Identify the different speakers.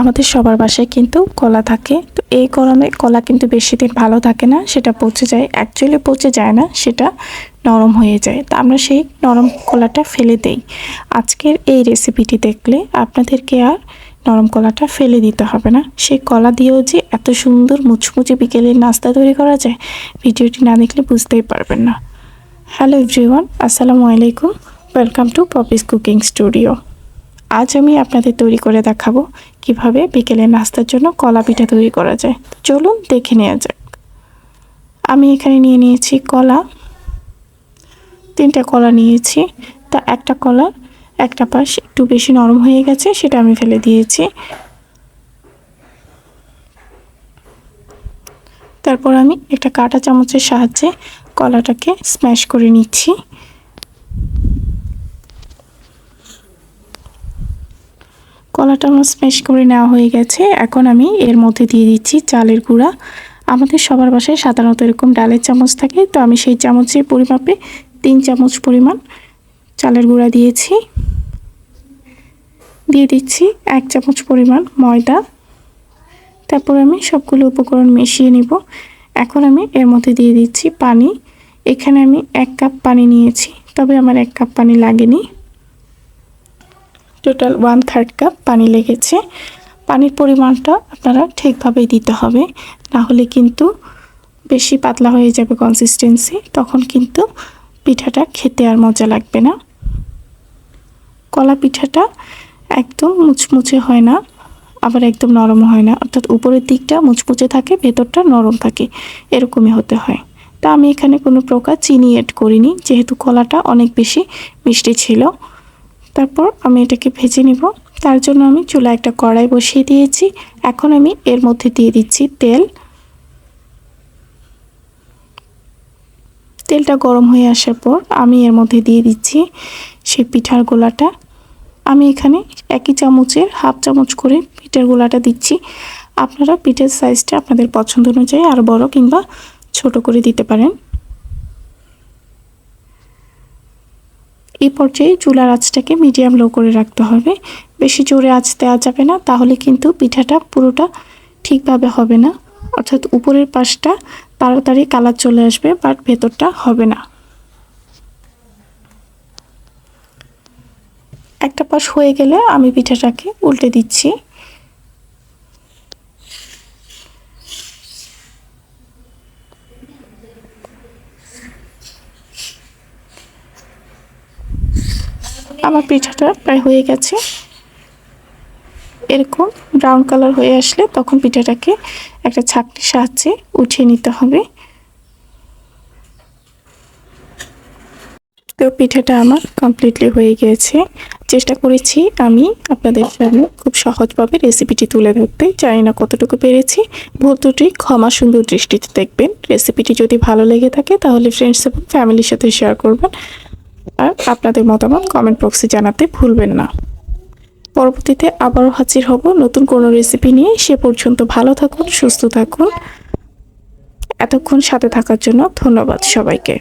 Speaker 1: আমাদের সবার বাসায় কিন্তু কলা থাকে। তো এই গরমে কলা কিন্তু বেশি দিন ভালো থাকে না, সেটা পচে যায়। অ্যাকচুয়ালি পচে যায় না, সেটা নরম হয়ে যায়। তো আমরা সেই নরম কলাটা ফেলে দেই। আজকের এই রেসিপিটি দেখলে আপনাদেরকে আর নরম কলাটা ফেলে দিতে হবে না। সেই কলা দিয়েও যে এত সুন্দর মুচমুচে বিকেলের নাস্তা তৈরি করা যায়, ভিডিওটি না দেখলে বুঝতেই পারবেন না। হ্যালো এভরিওয়ান, আসসালামু আলাইকুম। Welcome to Poppy's cooking studio. আজ আমি আপনাদের তৈরি করে দেখাবো কিভাবে বিকেলের নাস্তার জন্য কলা পিঠা তৈরি করা যায়। চলুন দেখে নেওয়া যাক। আমি এখানে নিয়ে নিয়েছি কলা, 3টা কলা নিয়েছি। তা একটা কলা একটা পাশ একটু বেশি নরম হয়ে গেছে, সেটা আমি ফেলে দিয়েছি। তারপর আমি একটা কাঁটা চামচের সাহায্যে কলাটাকে স্ম্যাশ করে নিচ্ছি। কলাটা আমার স্ম্যাশ করে নেওয়া হয়ে গেছে। এখন আমি এর মধ্যে দিয়ে দিচ্ছি চালের গুঁড়া। আমাদের সবার বাসায় সাধারণত এরকম ডালের চামচ থাকে, তো আমি সেই চামচের পরিমাপে 3 চামচ পরিমাণ চালের গুঁড়া দিয়েছি। দিয়ে দিচ্ছি 1 চামচ পরিমাণ ময়দা। তারপর আমি সবগুলো উপকরণ মিশিয়ে নিব। এখন আমি এর মধ্যে দিয়ে দিচ্ছি পানি। এখানে আমি 1 কাপ পানি নিয়েছি, তবে আমার 1 কাপ পানি লাগেনি, টোটাল 1/3 কাপ পানি লেগেছে। পানির পরিমাণটা আপনারা ঠিকভাবেই দিতে হবে, না হলে কিন্তু বেশি পাতলা হয়ে যাবে কনসিস্টেন্সি, তখন কিন্তু পিঠাটা খেতে আর মজা লাগবে না। কলা পিঠাটা একদম মুচমুচে হয় না, আবার একদম নরম হয় না, অর্থাৎ উপরের দিকটা মুচমুচে থাকে, ভেতরটা নরম থাকে, এরকমই হতে হয়। তা আমি এখানে কোনো প্রকার চিনি অ্যাড করিনি, যেহেতু কলাটা অনেক বেশি মিষ্টি ছিল। তারপর আমি এটাকে ভেজে নিব। তার জন্য আমি চুলায় একটা কড়াই বসিয়ে দিয়েছি। এখন আমি এর মধ্যে দিয়ে দিচ্ছি তেল। তেলটা গরম হয়ে আসার পর আমি এর মধ্যে দিয়ে দিচ্ছি সেই পিঠার গোলাটা। আমি এখানে একই চামচের 1/2 চামচ করে পিঠার গোলাটা দিচ্ছি। আপনারা পিঠার সাইজটা আপনাদের পছন্দ অনুযায়ী আর বড় কিংবা ছোট করে দিতে পারেন। এই পর্যায়ে চুলার আঁচটাকে মিডিয়াম লো করে রাখতে হবে, বেশি জোরে আঁচ দেওয়া যাবে না, তাহলে কিন্তু পিঠাটা পুরোটা ঠিকভাবে হবে না। অর্থাৎ উপরের পাশটা তাড়াতাড়ি কালার চলে আসবে, বাট ভেতরটা হবে না। একটা পাশ হয়ে গেলে আমি পিঠাটাকে উল্টে দিচ্ছি। আমার পিঠাটা প্রায় হয়ে গেছে। এরকম ব্রাউন কালার হয়ে আসলে তখন পিঠাটাকে একটা ছাঁকনির সাহায্যে উঠিয়ে নিতে হবে। তো পিঠাটা আমার কমপ্লিটলি হয়ে গিয়েছে। চেষ্টা করেছি আমি আপনাদের সামনে খুব সহজভাবে রেসিপিটি তুলে ধরতে, জানি না কতটুকু পেরেছি। ভুল ত্রুটি ক্ষমা সুন্দর দৃষ্টিতে দেখবেন। রেসিপিটি যদি ভালো লেগে থাকে তাহলে ফ্রেন্ডস এবং ফ্যামিলির সাথে শেয়ার করবেন, আর আপনাদের মতামত কমেন্ট বক্সে জানাতে ভুলবেন না। পরবর্তীতে আবারও হাজির হব নতুন কোনো রেসিপি নিয়ে। সে পর্যন্ত ভালো থাকুন, সুস্থ থাকুন। এতক্ষণ সাথে থাকার জন্য ধন্যবাদ সবাইকে।